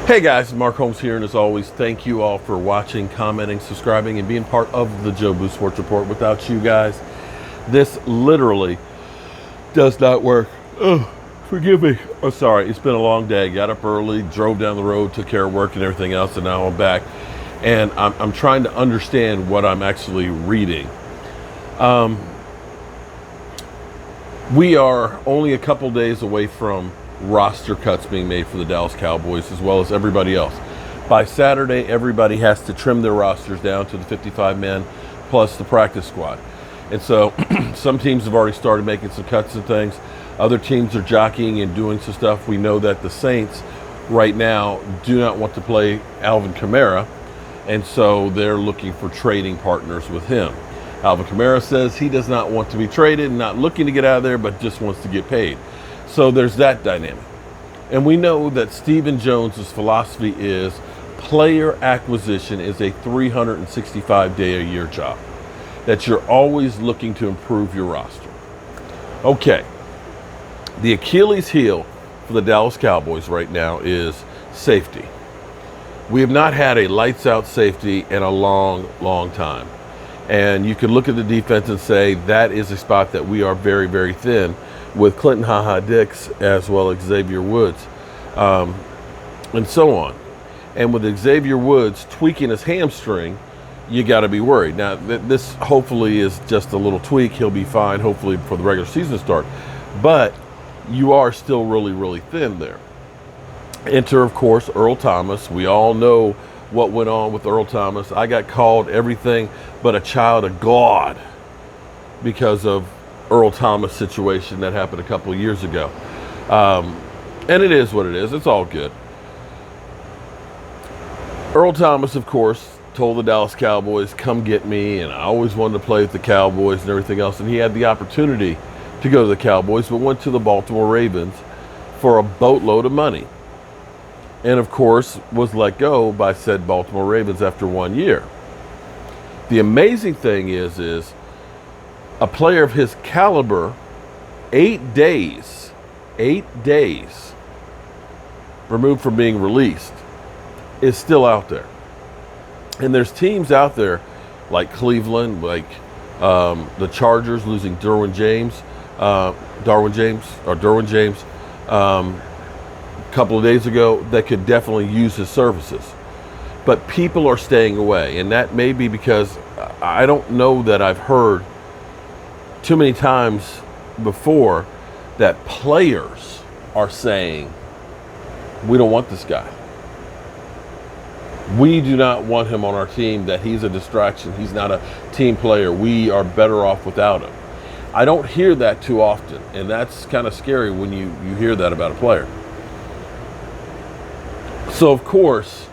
Hey guys, Mark Holmes here, and as always, thank you all for watching, commenting, subscribing, and being part of the Joe Boo Sports Report. Without you guys, this literally does not work. Oh, forgive me. Oh, sorry. It's been a long day. Got up early, drove down the road, took care of work and everything else, and now I'm back. And I'm trying to understand what I'm actually reading. We are only a couple days away from roster cuts being made for the Dallas Cowboys, as well as everybody else. By Saturday, everybody has to trim their rosters down to the 55 men plus the practice squad. And so some teams have already started making some cuts and things. Other teams are jockeying and doing some stuff. We know that the Saints right now do not want to play Alvin Kamara, and so they're looking for trading partners with him. Alvin Kamara says he does not want to be traded, not looking to get out of there, but just wants to get paid. So there's that dynamic. And we know that Stephen Jones's philosophy is player acquisition is a 365-day-a-year job, that you're always looking to improve your roster. Okay, the Achilles heel for the Dallas Cowboys right now is safety. We have not had a lights-out safety in a long, long time. And you can look at the defense and say that is a spot that we are very, very thin, with Clinton Ha-Ha-Dix as well as Xavier Woods, and so on. And with Xavier Woods tweaking his hamstring, you got to be worried. Now, this hopefully is just a little tweak. He'll be fine, hopefully, for the regular season start. But you are still really, really thin there. Enter, of course, Earl Thomas. We all know what went on with Earl Thomas. I got called everything but a child of God because of Earl Thomas situation that happened a couple of years ago. And it is what it is. It's all good. Earl Thomas, of course, told the Dallas Cowboys, come get me, and I always wanted to play with the Cowboys and everything else. And he had the opportunity to go to the Cowboys, but went to the Baltimore Ravens for a boatload of money. And, of course, was let go by said Baltimore Ravens after 1 year. The amazing thing is a player of his caliber, 8 days removed from being released, is still out there. And there's teams out there like Cleveland, like the Chargers losing Derwin James, a couple of days ago, that could definitely use his services. But people are staying away, and that may be because I don't know that I've heard too many times before that players are saying, we don't want this guy. We do not want him on our team, that he's a distraction. He's not a team player. We are better off without him. I don't hear that too often, and that's kind of scary when you hear that about a player. So, of course,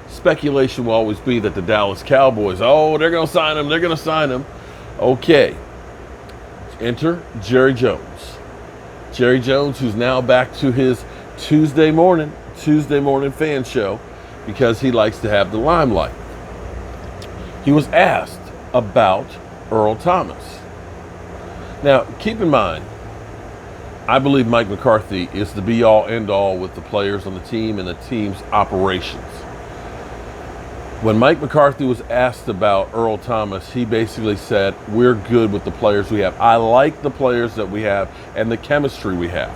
speculation will always be that the Dallas Cowboys, they're going to sign him. Okay. Enter Jerry Jones. Jerry Jones, who's now back to his Tuesday morning fan show because he likes to have the limelight. He was asked about Earl Thomas. Now, keep in mind, I believe Mike McCarthy is the be-all, end-all with the players on the team and the team's operations. When Mike McCarthy was asked about Earl Thomas, he basically said, we're good with the players we have. I like the players that we have and the chemistry we have.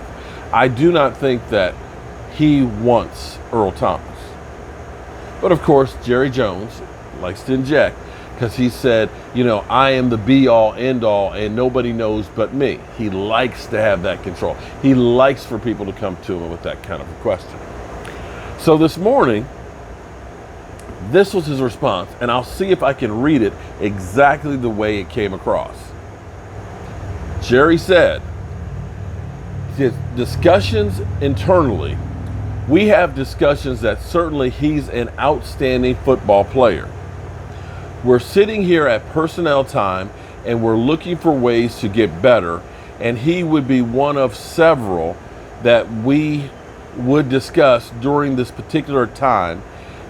I do not think that he wants Earl Thomas. But of course, Jerry Jones likes to inject, because he said, I am the be-all, end-all, and nobody knows but me. He likes to have that control. He likes for people to come to him with that kind of a question. So this morning, this was his response, and I'll see if I can read it exactly the way it came across. Jerry said, discussions internally, we have discussions that certainly he's an outstanding football player. We're sitting here at personnel time, and we're looking for ways to get better, and he would be one of several that we would discuss during this particular time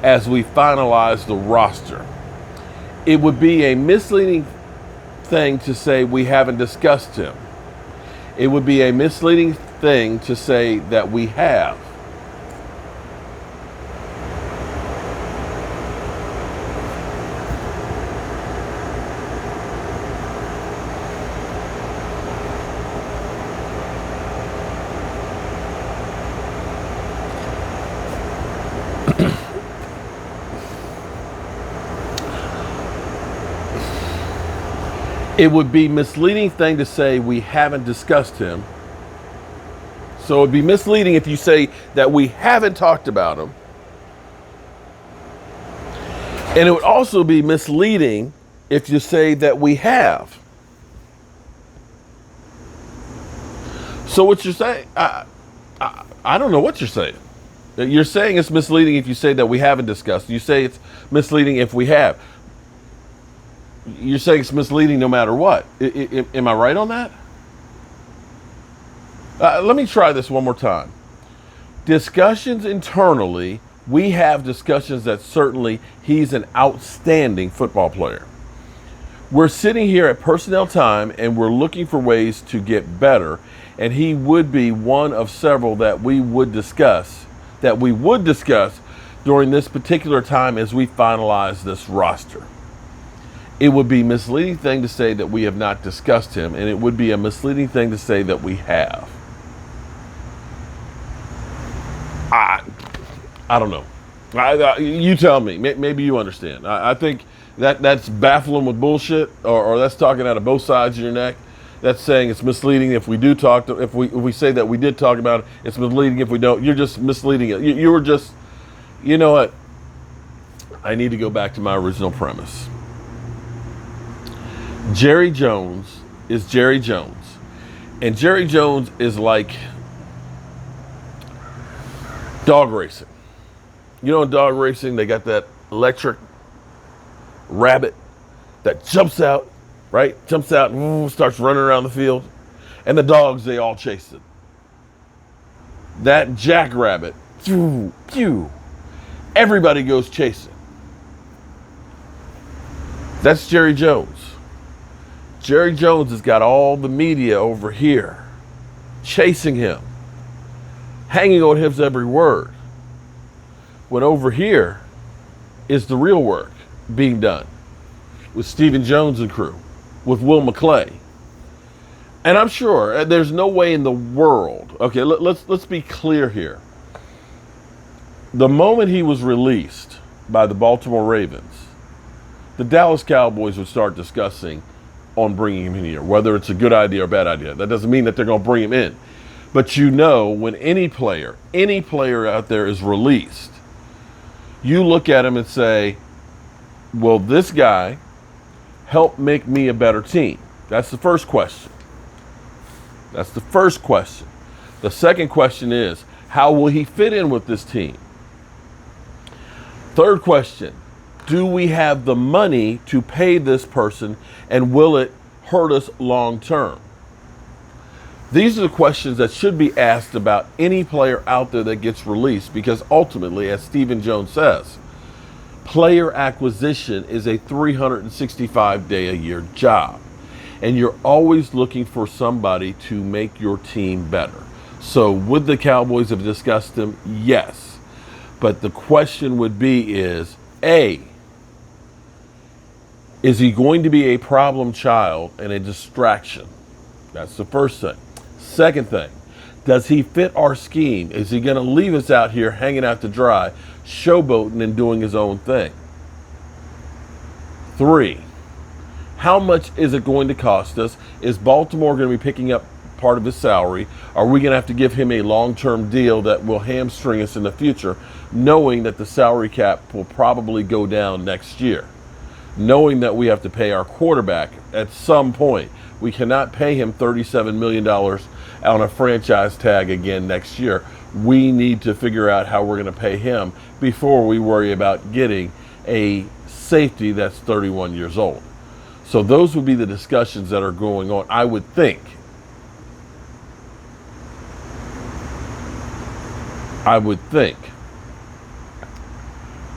as we finalize the roster. It would be a misleading thing to say we haven't discussed him. It would be a misleading thing to say that we have. It would be misleading thing to say we haven't discussed him. So it'd be misleading if you say that we haven't talked about him. And it would also be misleading if you say that we have. So what you're saying, I don't know what you're saying. You're saying it's misleading if you say that we haven't discussed. You say it's misleading if we have. You're saying it's misleading no matter what. Am I right on that? Let me try this one more time. Discussions internally, we have discussions that certainly he's an outstanding football player. We're sitting here at personnel time and we're looking for ways to get better, and he would be one of several that we would discuss during this particular time as we finalize this roster. It would be a misleading thing to say that we have not discussed him, and it would be a misleading thing to say that we have. I don't know. You tell me. Maybe you understand. I think that's baffling with bullshit, or that's talking out of both sides of your neck. That's saying it's misleading if we do talk to, if we say that we did talk about it. It's misleading if we don't. You're just misleading it. You were just, you know what? I need to go back to my original premise. Jerry Jones is Jerry Jones, and Jerry Jones is like dog racing. You know, in dog racing, they got that electric rabbit that jumps out, right? Jumps out and starts running around the field. And the dogs, they all chase it. That jackrabbit, pew, pew, everybody goes chasing. That's Jerry Jones. Jerry Jones has got all the media over here chasing him, hanging on his every word. When over here is the real work being done with Stephen Jones and crew, with Will McClay. And I'm sure there's no way in the world, okay, let's be clear here. The moment he was released by the Baltimore Ravens, the Dallas Cowboys would start discussing on bringing him in here, whether it's a good idea or bad idea. That doesn't mean that they're going to bring him in. But you know, when any player out there is released, you look at him and say, will this guy help make me a better team? That's the first question. That's the first question. The second question is, how will he fit in with this team? Third question, do we have the money to pay this person, and will it hurt us long term? These are the questions that should be asked about any player out there that gets released, because ultimately, as Stephen Jones says, player acquisition is a 365-day-a-year job. And you're always looking for somebody to make your team better. So would the Cowboys have discussed him? Yes. But the question would be is, A, is he going to be a problem child and a distraction? That's the first thing. Second thing, does he fit our scheme? Is he going to leave us out here hanging out to dry, showboating and doing his own thing? 3, how much is it going to cost us? Is Baltimore going to be picking up part of his salary? Are we going to have to give him a long-term deal that will hamstring us in the future, knowing that the salary cap will probably go down next year? Knowing that we have to pay our quarterback at some point. We cannot pay him $37 million on a franchise tag again next year. We need to figure out how we're going to pay him before we worry about getting a safety that's 31 years old. So those would be the discussions that are going on, I would think.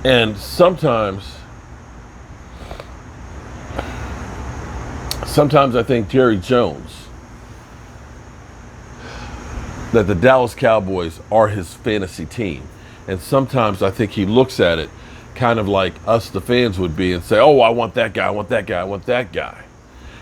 And sometimes I think Jerry Jones, that the Dallas Cowboys are his fantasy team. And sometimes I think he looks at it kind of like us, the fans, would be and say, oh, I want that guy, I want that guy, I want that guy.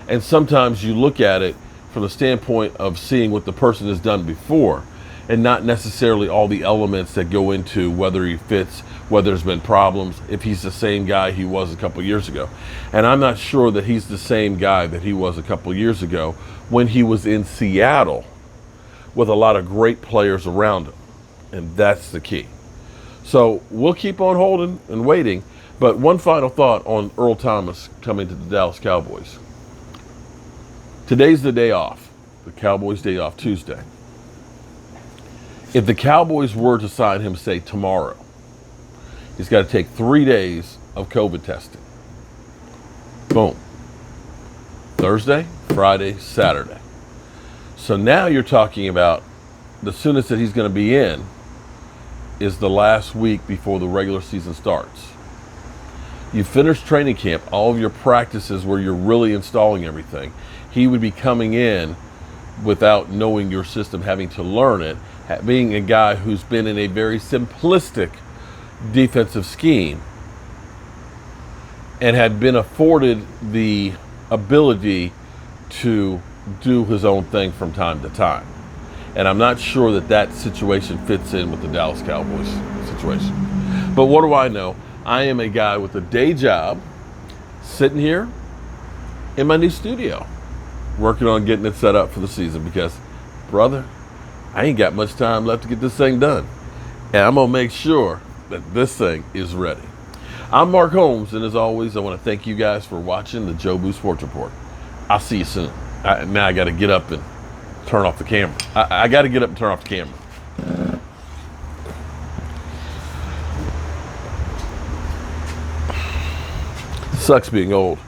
And sometimes you look at it from the standpoint of seeing what the person has done before. and not necessarily all the elements that go into whether he fits, whether there's been problems, if he's the same guy he was a couple years ago. And I'm not sure that he's the same guy that he was a couple years ago when he was in Seattle with a lot of great players around him. And that's the key. So we'll keep on holding and waiting. But one final thought on Earl Thomas coming to the Dallas Cowboys. Today's the day off, the Cowboys' day off, Tuesday. If the Cowboys were to sign him, say, tomorrow, he's got to take 3 days of COVID testing. Boom. Thursday, Friday, Saturday. So now you're talking about the soonest that he's going to be in is the last week before the regular season starts. You finish training camp, all of your practices where you're really installing everything. He would be coming in without knowing your system, having to learn it, being a guy who's been in a very simplistic defensive scheme and had been afforded the ability to do his own thing from time to time. And I'm not sure that that situation fits in with the Dallas Cowboys situation. But what do I know? I am a guy with a day job sitting here in my new studio working on getting it set up for the season because, brother, I ain't got much time left to get this thing done. And I'm going to make sure that this thing is ready. I'm Mark Holmes, and as always, I want to thank you guys for watching the Joe Boo Sports Report. I'll see you soon. Now I got to get up and turn off the camera. I got to get up and turn off the camera. Sucks being old.